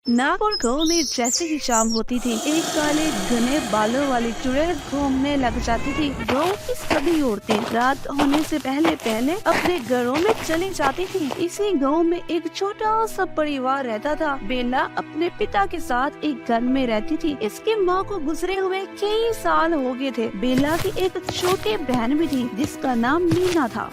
नागौर गांव में जैसे ही शाम होती थी, एक काले घने बालों वाली चुड़ैल घूमने लग जाती थी। गांव की सभी औरतें रात होने से पहले पहले अपने घरों में चली जाती थी। इसी गांव में एक छोटा सा परिवार रहता था। बेला अपने पिता के साथ एक घर में रहती थी। इसकी माँ को गुजरे हुए कई साल हो गए थे। बेला की एक छोटी बहन भी थी जिसका नाम मीना था।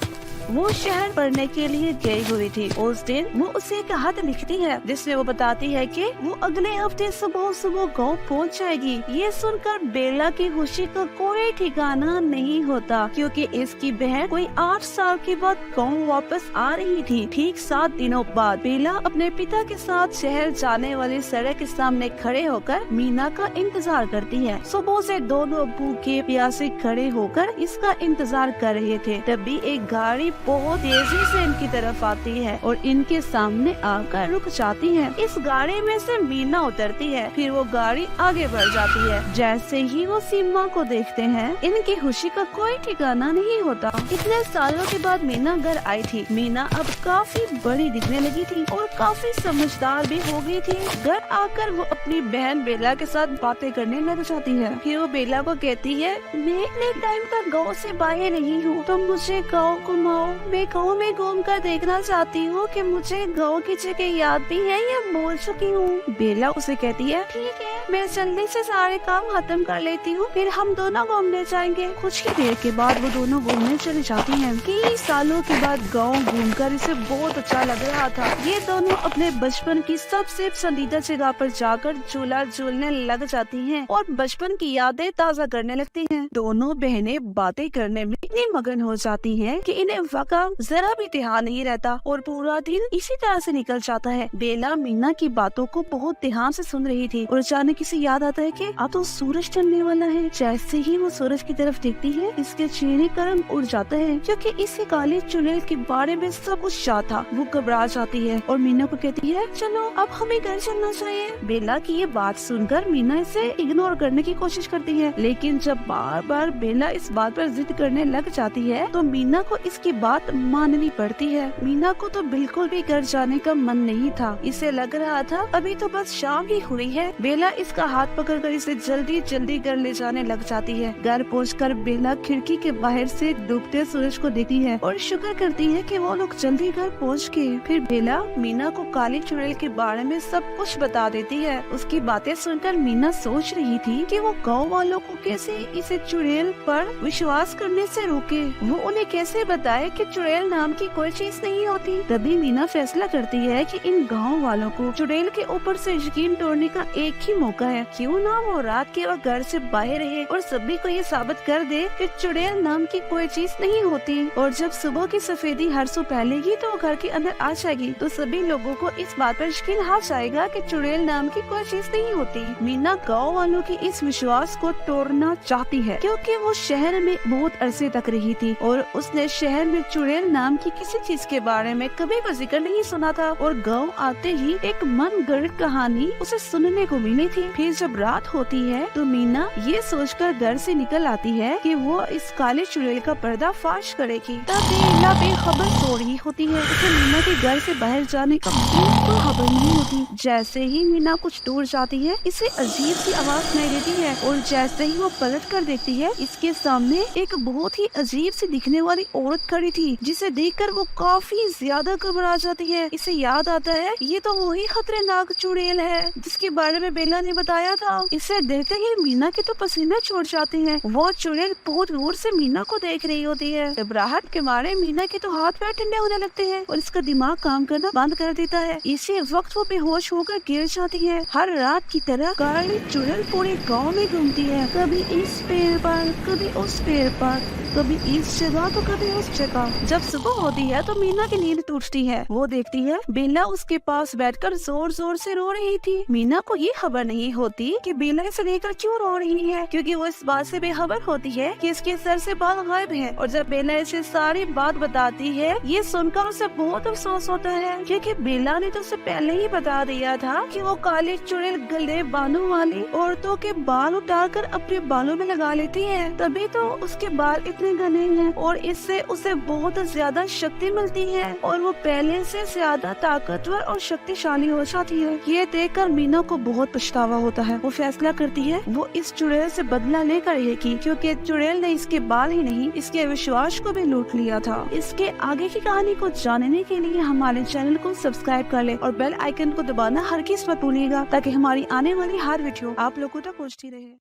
वो शहर पढ़ने के लिए गई हुई थी। उस दिन वो उसे एक खत लिखती है जिसमें वो बताती है कि वो अगले हफ्ते सुबह सुबह गाँव पहुंच जाएगी। ये सुनकर बेला की खुशी का कोई ठिकाना नहीं होता, क्योंकि इसकी बहन कोई 8 साल के बाद गाँव वापस आ रही थी। ठीक 7 दिनों बाद बेला अपने पिता के साथ शहर जाने वाली सड़क के सामने खड़े होकर मीना का इंतजार करती है। सुबह से दोनों भूखे प्यासे खड़े होकर इसका इंतजार कर रहे थे। तभी एक गाड़ी बहुत तेजी से इनकी तरफ आती है और इनके सामने आकर रुक जाती है। इस गाड़ी में से मीना उतरती है, फिर वो गाड़ी आगे बढ़ जाती है। जैसे ही वो सीमा को देखते हैं, इनकी खुशी का कोई ठिकाना नहीं होता। इतने सालों के बाद मीना घर आई थी। मीना अब काफी बड़ी दिखने लगी थी और काफी समझदार भी हो गई थी। घर आकर वो अपनी बहन बेला के साथ बातें करने लग जाती है। फिर वो बेला को कहती है, मैं इतने टाइम तक गाँव से बाहर नहीं हूँ, तो मुझे गाँव घुमाओ। मैं गाँव में घूम कर देखना चाहती हूँ कि मुझे गाँव की जगह याद भी है या भूल चुकी हूँ। बेला उसे कहती है, ठीक है, मैं जल्दी से सारे काम खत्म कर लेती हूँ, फिर हम दोनों घूमने जाएंगे। कुछ ही देर के बाद वो दोनों घूमने चली जाती हैं। कई सालों के बाद गाँव घूमकर इसे बहुत अच्छा लग रहा था। ये दोनों अपने बचपन की सबसे पसंदीदा जगह पर जाकर झूला झूलने लग जाती हैं और बचपन की यादें ताज़ा करने लगती हैं। दोनों बहनें बातें करने में इतनी मगन हो जाती हैं कि इन्हें वक्त जरा भी ध्यान नहीं रहता और पूरा दिन इसी तरह से निकल जाता है। बेला मीना की बातों को बहुत ध्यान से सुन रही थी और अचानक इसे याद आता है कि अब तो सूरज ढलने वाला है। जैसे ही वो सूरज की तरफ देखती है, इसके चेहरे का रंग उड़ जाता है, क्योंकि इसे काली चुड़ैल के बारे में सब कुछ याद था। वो घबरा जाती है और मीना को कहती है, चलो अब हमें घर चलना चाहिए। बेला की ये बात सुनकर मीना इसे इग्नोर करने की कोशिश करती है, लेकिन जब बार बार बेला इस बात पर जिद करने लग जाती है तो मीना को इसकी बात माननी पड़ती है। मीना को तो बिल्कुल भी घर जाने का मन नहीं था। इसे लग रहा था अभी तो बस शाम ही हुई है। बेला इसका हाथ पकड़कर इसे जल्दी जल्दी घर ले जाने लग जाती है। घर पहुंचकर बेला खिड़की के बाहर से डूबते सूरज को देखती है और शुक्र करती है कि वो लोग जल्दी घर पहुंच गए। फिर बेला मीना को काली चुड़ैल के बारे में सब कुछ बता देती है। उसकी बातें सुनकर मीना सोच रही थी कि वो गाँव वालों को कैसे इसे चुड़ैल पर विश्वास करने से रोके। वो उन्हें कैसे बताए कि चुड़ैल नाम की कोई चीज नहीं होती। तभी मीना फैसला करती है कि इन गांव वालों को चुड़ैल के ऊपर से यकीन तोड़ने का एक ही मौका है। क्यों ना वो रात के वक्त घर से बाहर रहे और सभी को ये साबित कर दे कि चुड़ैल नाम की कोई चीज नहीं होती। और जब सुबह की सफेदी हर सो पहलेगी तो घर के अंदर आ जाएगी, तो सभी लोगों को इस बात पर यकीन आ जाएगा कि चुड़ैल नाम की कोई चीज नहीं होती। मीना गाँव वालों के इस विश्वास को तोड़ना चाहती है, क्योंकि वो शहर में बहुत अरसे तक रही थी और उसने शहर में चुड़ैल नाम की किसी चीज के बारे में कभी भी जिक्र नहीं सुना था। और गाँव आते ही एक मन गढ़ कहानी उसे सुनने को मिली थी। फिर जब रात होती है तो मीना ये सोचकर घर से निकल आती है कि वो इस काले चुड़ैल का पर्दाफाश करेगी। तब बेला बेखबर सो रही होती है। उसे मीना के घर से बाहर जाने का कोई खबर नहीं होती। जैसे ही मीना कुछ दूर जाती है, इसे अजीब सी आवाज सुनाई देती है और जैसे ही वो पलट कर देखती है, इसके सामने एक बहुत ही अजीब सी दिखने वाली औरत खड़ी थी, जिसे देखकर वो काफी ज्यादा घबरा जाती है। इसे याद आता है ये तो वही खतरनाक चुड़ैल है जिसके बारे में बेला ने बताया था। इसे देखते ही मीना के तो पसीने छूट जाते हैं। वो चुड़ैल बहुत दूर से मीना को देख रही होती है। घबराहट के मारे मीना के तो हाथ पैर ठंडे होने लगते हैं और इसका दिमाग काम करना बंद कर देता है। इसी वक्त वो बेहोश होकर गिर जाती है। हर रात की तरह काली चुड़ैल पूरे गाँव में घूमती है, कभी इस पेड़ पर, कभी उस पेड़ पर, कभी इस जगह तो कभी उस जगह। जब सुबह होती है तो मीना की नींद टूटती है। वो देखती है बेला उसके पास बैठकर जोर जोर से रो रही थी। मीना को ये खबर नहीं होती कि बेला इसे लेकर क्यों रो रही है, क्योंकि वो इस बात से बेखबर होती है कि इसके सर से बाल गायब है। और जब बेला इसे सारी बात बताती है, ये सुनकर उसे बहुत अफसोस होता है, क्योंकि बेला ने तो उसे पहले ही बता दिया था कि वो काली चुड़ैल गले बालों वाली औरतों के बाल उतारकर अपने बालों में लगा लेती है। तभी तो उसके बाल इतने घने हैं और इससे उसे बहुत ज्यादा शक्ति मिलती है और वो पहले से ज्यादा ताकतवर और शक्तिशाली हो जाती है। ये देखकर मीना को बहुत पछतावा होता है। वो फैसला करती है वो इस चुड़ैल से बदला लेकर रहेगी, क्योंकि चुड़ैल ने इसके बाल ही नहीं इसके विश्वास को भी लूट लिया था। इसके आगे की कहानी को जानने के लिए हमारे चैनल को सब्सक्राइब कर ले और बेल आइकन को दबाना हरगिज़ मत भूलिएगा, ताकि हमारी आने वाली हर वीडियो आप लोगों तक पहुंचती रहे।